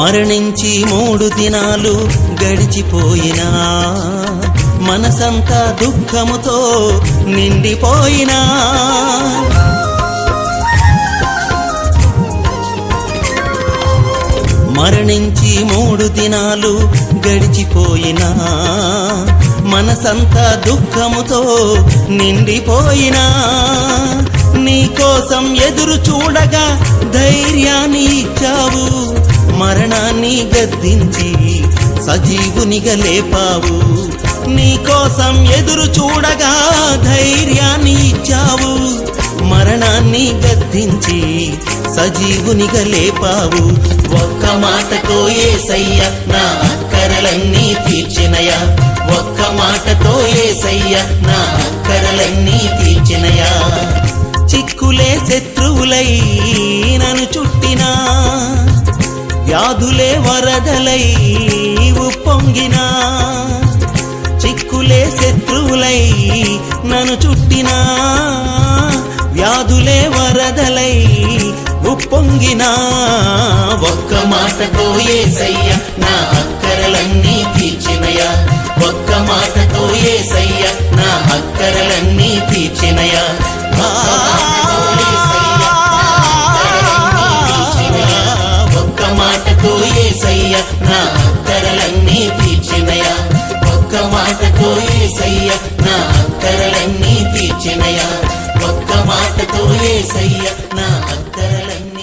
మరణించి 3 దినాలు గడిచిపోయినా మనసంతా దుఃఖముతో నిండిపోయినా మరణించి 3 దినాలు గడిచిపోయినా మనసంతా దుఃఖముతో నిండిపోయినా నీకోసం ఎదురు చూడగా ధైర్యాన్ని ఇచ్చావు మరణాన్ని గద్దించి సజీవునిగా లేపావు నీకోసం ఎదురు చూడగా ధైర్యాన్ని ఇచ్చావు మరణాన్ని గద్దించి సజీవునిగా లేపావు ఒక్క మాటతో యేసయ్య నా అక్కరలన్నీ తీర్చినయా ఒక్క మాటతో యేసయ్య నా అక్కరలన్నీ తీర్చినయా చిక్కులే శత్రువులై నన్ను చుట్టినా వ్యాధులే వరదలై ఉప్పొంగినా చిక్కులే శత్రువులై నన్ను చుట్టినా వ్యాధులే వరదలై ఉప్పొంగినా ఒక్క మాటతో యేసయ్య నా అక్కరలన్నీ తీర్చినయా ఒక్క మాటతో యేసయ్య నా అక్కరలన్నీ తీర్చినయా ఒక్క మాటతో యేసయ్య నా అక్కరలన్నీ తీర్చినయా ఒక్క మాటతో యేసయ్య నా అక్కరలన్నీ తీర్చినయా ఒక్క మాటతో యేసయ్య నా అక్కరలన్నీ